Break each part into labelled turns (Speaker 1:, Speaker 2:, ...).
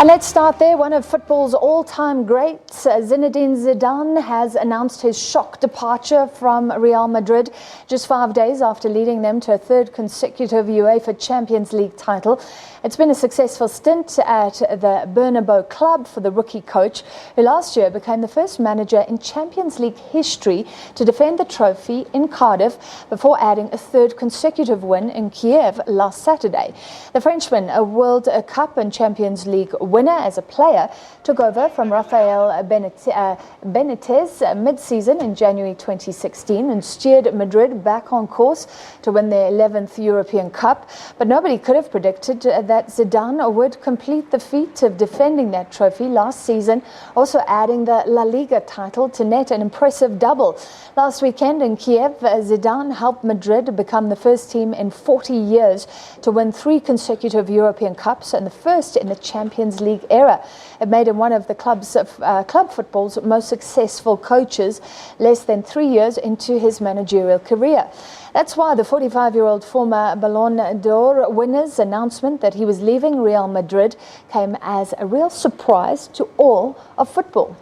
Speaker 1: And let's start there. One of football's all-time greats, Zinedine Zidane, has announced his shock departure from Real Madrid just 5 days after leading them to a third consecutive UEFA Champions League title. It's been a successful stint at the Bernabeu club for the rookie coach, who last year became the first manager in Champions League history to defend the trophy in Cardiff before adding a third consecutive win in Kiev last Saturday. The Frenchman, a World Cup and Champions League winner as a player, took over from Rafael Benitez mid-season in January 2016 and steered Madrid back on course to win their 11th European Cup. But nobody could have predicted that Zidane would complete the feat of defending that trophy last season, also adding the La Liga title to net an impressive double. Last weekend in Kiev, Zidane helped Madrid become the first team in 40 years to win 3 consecutive European Cups and the first in the Champions League era. It made him one of the club football's most successful coaches less than 3 years into his managerial career. That's why the 45-year-old former Ballon d'Or winner's announcement that he was leaving Real Madrid came as a real surprise to all of football.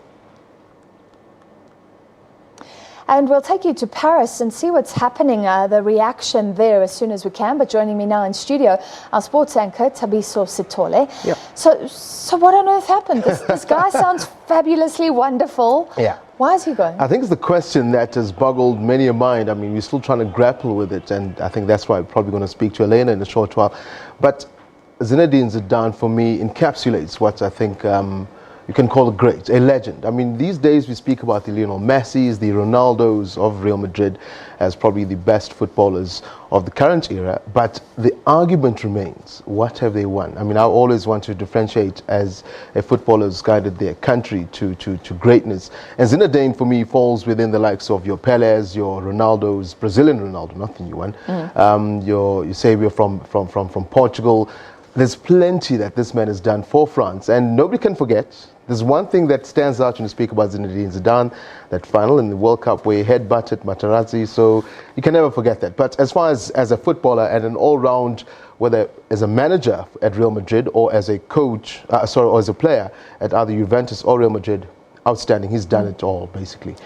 Speaker 1: And we'll take you to Paris and see what's happening, the reaction there as soon as we can. But joining me now in studio, our sports anchor, Thabiso Sithole.
Speaker 2: Yeah.
Speaker 1: So what on earth happened? This guy sounds fabulously wonderful.
Speaker 2: Yeah.
Speaker 1: Why is he going?
Speaker 2: I think it's the question that has boggled many a mind. I mean, we're still trying to grapple with it, and I think that's why we're probably going to speak to Elena in a short while. But Zinedine Zidane, for me, encapsulates what I think you can call a great, a legend. I mean, these days we speak about the Lionel Messis, the Ronaldos of Real Madrid as probably the best footballers of the current era, but the argument remains, what have they won? I mean, I always want to differentiate as a footballer who's guided their country to greatness. And Zinedine, for me, falls within the likes of your Pelés, your Ronaldos, Brazilian Ronaldo, not the new one, your Eusebio from Portugal. There's plenty that this man has done for France, and nobody can forget. There's one thing that stands out when you speak about Zinedine Zidane, that final in the World Cup where he headbutted Materazzi, so you can never forget that. But as far as a footballer and an all-round, whether as a manager at Real Madrid or as a coach, or as a player at either Juventus or Real Madrid, outstanding. He's done it all, basically.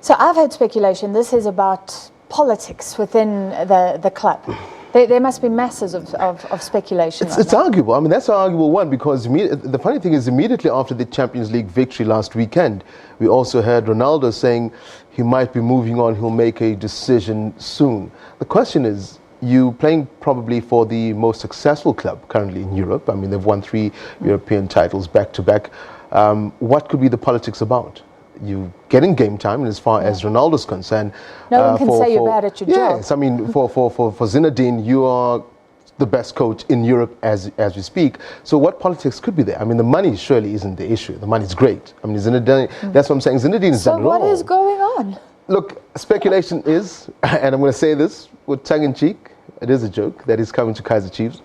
Speaker 1: So I've heard speculation this is about politics within the club. There must be masses of speculation.
Speaker 2: It's arguable. I mean, that's an arguable one because the funny thing is immediately after the Champions League victory last weekend, we also heard Ronaldo saying he might be moving on, he'll make a decision soon. The question is, you playing probably for the most successful club currently in Europe. I mean, they've won 3 European titles back to back. What could be the politics about? You getting game time, as far as Ronaldo's concerned.
Speaker 1: No one can say you're bad at your job.
Speaker 2: Yes, I mean, for Zinedine, you are the best coach in Europe as we speak. So what politics could be there? I mean, the money surely isn't the issue. The money's great. I mean, Zinedine, that's what I'm saying. Zinedine's done it all.
Speaker 1: So what is going on?
Speaker 2: Look, speculation is, and I'm going to say this with tongue-in-cheek, it is a joke that he's coming to Kaiser Chiefs.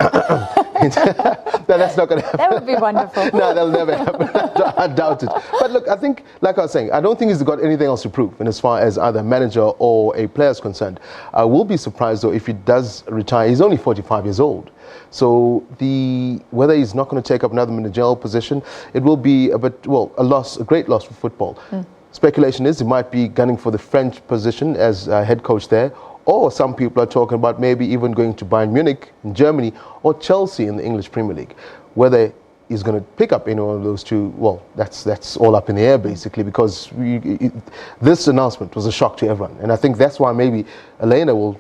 Speaker 2: No, that's not going to happen.
Speaker 1: That would be wonderful.
Speaker 2: No, that'll never happen. I doubt it. But look, I think, like I was saying, I don't think he's got anything else to prove in as far as either a manager or a player is concerned. I will be surprised, though, if he does retire. He's only 45 years old. So whether he's not going to take up another managerial position, it will be a great loss for football. Speculation is he might be gunning for the French position as head coach there. Or some people are talking about maybe even going to Bayern Munich in Germany or Chelsea in the English Premier League. Whether he's going to pick up any one of those two, well, that's all up in the air basically, because this announcement was a shock to everyone. And I think that's why maybe Elena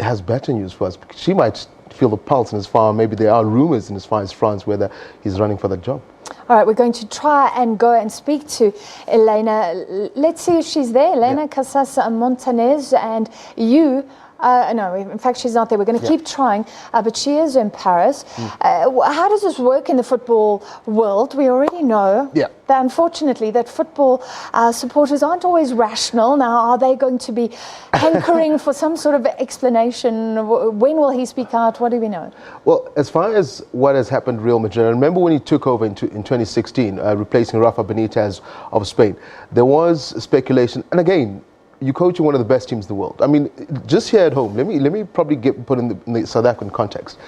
Speaker 2: has better news for us, because she might feel the pulse, and as far maybe there are rumors in as far as France whether he's running for that job.
Speaker 1: All right, we're going to try and go and speak to Elena. Let's see if she's there. Elena Casas Montanez, and you. No, in fact, she's not there. We're going to keep trying, but she is in Paris. How does this work in the football world? We already know that, unfortunately, that football supporters aren't always rational. Now, are they going to be hankering for some sort of explanation? When will he speak out? What do we know?
Speaker 2: Well, as far as what has happened to Real Madrid, I remember when he took over in 2016, replacing Rafa Benitez of Spain, there was speculation, and again, you coach one of the best teams in the world. I mean, just here at home, let me probably put in the South African context.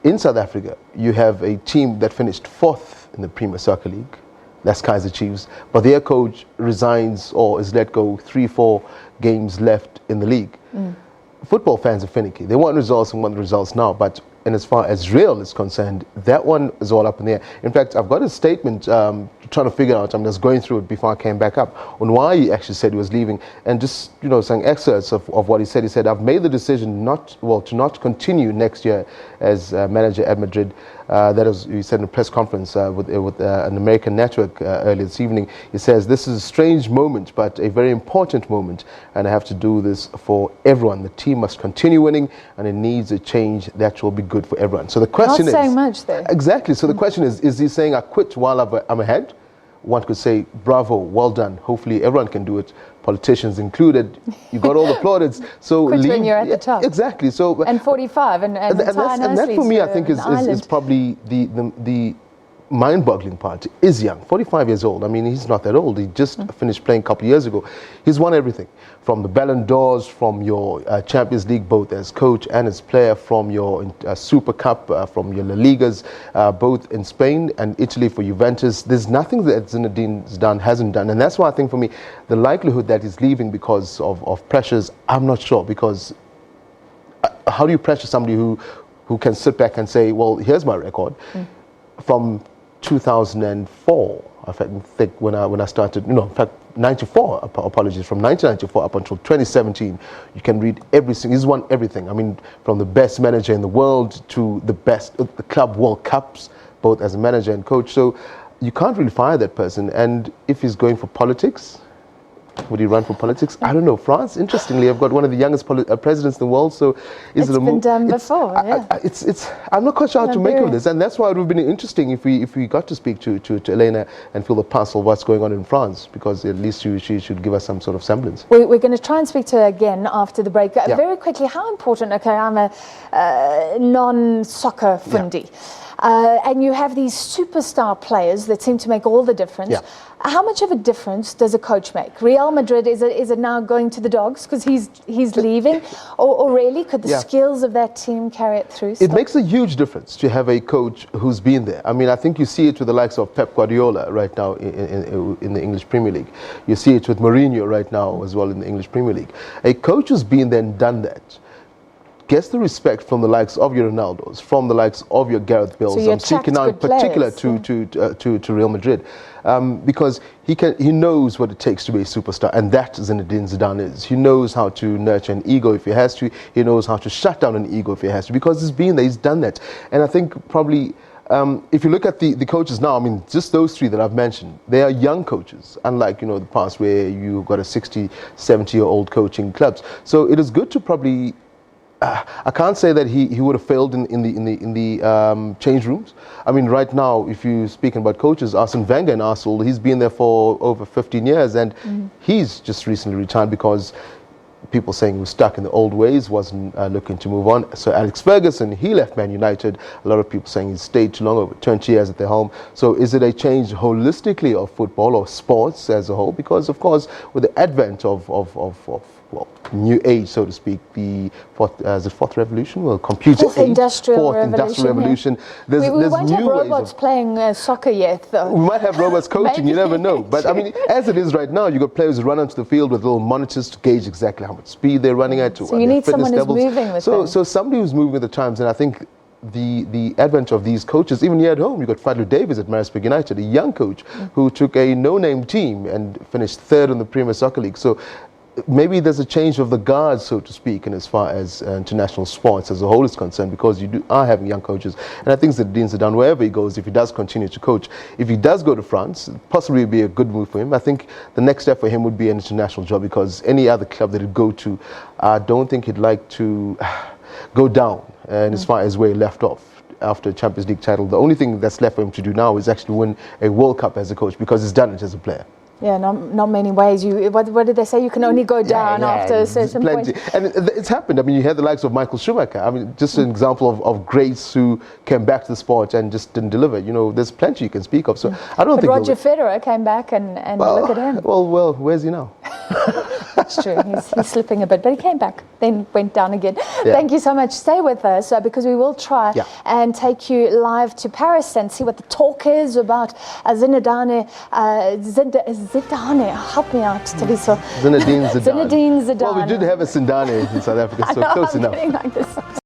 Speaker 2: in South Africa, you have a team that finished 4th in the Premier Soccer League. That's Kaizer Chiefs. But their coach resigns or is let go 3-4 games left in the league. Football fans are finicky. They want results and want the results now. But and as far as Real is concerned, that one is all up in the air. In fact, I've got a statement trying to figure out, I'm just going through it before I came back up, on why he actually said he was leaving, and just, saying excerpts of what he said. He said, I've made the decision to not continue next year as manager at Madrid. That is, he said in a press conference with an American network earlier this evening. He says, this is a strange moment, but a very important moment, and I have to do this for everyone. The team must continue winning, and it needs a change that will be good for everyone. So the question is...
Speaker 1: Not saying much there.
Speaker 2: Exactly. So the question is he saying, I quit while I'm ahead? One could say, bravo, well done. Hopefully everyone can do it, politicians included. You got all the plaudits. So
Speaker 1: quit when you're at the top.
Speaker 2: Exactly. So and
Speaker 1: 45 and
Speaker 2: that for me, I think is probably the mind-boggling part. Is young, 45 years old. I mean, he's not that old. He just finished playing a couple of years ago. He's won everything, from the Ballon d'Ors, from your Champions League, both as coach and as player, from your Super Cup, from your La Ligas, both in Spain and Italy for Juventus. There's nothing that Zinedine Zidane hasn't done. And that's why I think for me, the likelihood that he's leaving because of pressures, I'm not sure. Because how do you pressure somebody who can sit back and say, well, here's my record from 2004, I think, when I started, in fact, 94, apologies, from 1994 up until 2017, you can read everything. He's won everything. I mean, from the best manager in the world to the Club World Cups, both as a manager and coach. So you can't really fire that person. And if he's going for politics, would he run for politics? I don't know. France, interestingly, have got one of the youngest presidents in the world. So
Speaker 1: it's been done before.
Speaker 2: I'm not quite sure how to make of this, and that's why it would have been interesting if we got to speak to Elena and feel the pulse of what's going on in France, because at least she should give us some sort of semblance.
Speaker 1: We're going to try and speak to her again after the break. Very quickly, how important? Okay, I'm a non-soccer fundi. And you have these superstar players that seem to make all the difference. How much of a difference does a coach make? Real Madrid, is it now going to the dogs because he's leaving? Or really, could the skills of that team carry it through?
Speaker 2: It makes a huge difference to have a coach who's been there. I mean, I think you see it with the likes of Pep Guardiola right now in the English Premier League. You see it with Mourinho right now as well in the English Premier League. A coach who's been there and done that gets the respect from the likes of your Ronaldos, from the likes of your Gareth Bales.
Speaker 1: So
Speaker 2: I'm speaking now in particular to Real Madrid, because he knows what it takes to be a superstar, and that Zinedine Zidane is. He knows how to nurture an ego if he has to. He knows how to shut down an ego if he has to, because he's been there, he's done that. And I think probably if you look at the coaches now, I mean, just those three that I've mentioned, they are young coaches, unlike, the past where you've got a 60, 70-year-old coaching clubs. So it is good to probably... I can't say that he would have failed in the change rooms. I mean, right now, if you're speaking about coaches, Arsene Wenger in Arsenal, he's been there for over 15 years, and he's just recently retired because people saying he was stuck in the old ways, wasn't looking to move on. So Alex Ferguson, he left Man United. A lot of people saying he's stayed too long, over 20 years at their home. So is it a change holistically of football or sports as a whole? Because, of course, with the advent of new age, so to speak, the fourth revolution, well, computer age,
Speaker 1: industrial
Speaker 2: revolution.
Speaker 1: We won't have robots playing soccer yet, though.
Speaker 2: We might have robots coaching, you never know. But I mean, as it is right now, you've got players who run onto the field with little monitors to gauge exactly how much speed they're running at.
Speaker 1: So you need someone who's moving with them.
Speaker 2: So somebody who's moving with the times, and I think the advent of these coaches, even here at home, you've got Fadlu Davies at Maritzburg United, a young coach who took a no-name team and finished third in the Premier Soccer League. So maybe there's a change of the guard, so to speak, in as far as international sports as a whole is concerned, because you are having young coaches. And I think Zinedine Zidane, wherever he goes, if he does continue to coach, if he does go to France, possibly would be a good move for him. I think the next step for him would be an international job, because any other club that he'd go to, I don't think he'd like to go down and as far as where he left off after Champions League title. The only thing that's left for him to do now is actually win a World Cup as a coach, because he's done it as a player.
Speaker 1: Yeah, not many ways. What did they say? You can only go down after a certain point.
Speaker 2: And it's happened. I mean, you had the likes of Michael Schumacher. I mean, just an example of greats who came back to the sport and just didn't deliver. There's plenty you can speak of. So I don't think.
Speaker 1: Roger Federer came back and look at him.
Speaker 2: Well, where's he now?
Speaker 1: That's true. He's slipping a bit, but he came back, then went down again.
Speaker 2: Yeah.
Speaker 1: Thank you so much. Stay with us because we will try and take you live to Paris and see what the talk is about Zinedine. Zidane, help me out, Thabiso.
Speaker 2: Zinedine Zidane.
Speaker 1: Zinedine Zidane.
Speaker 2: Well, we did have a Zidane in South Africa, so close enough.
Speaker 1: Like this.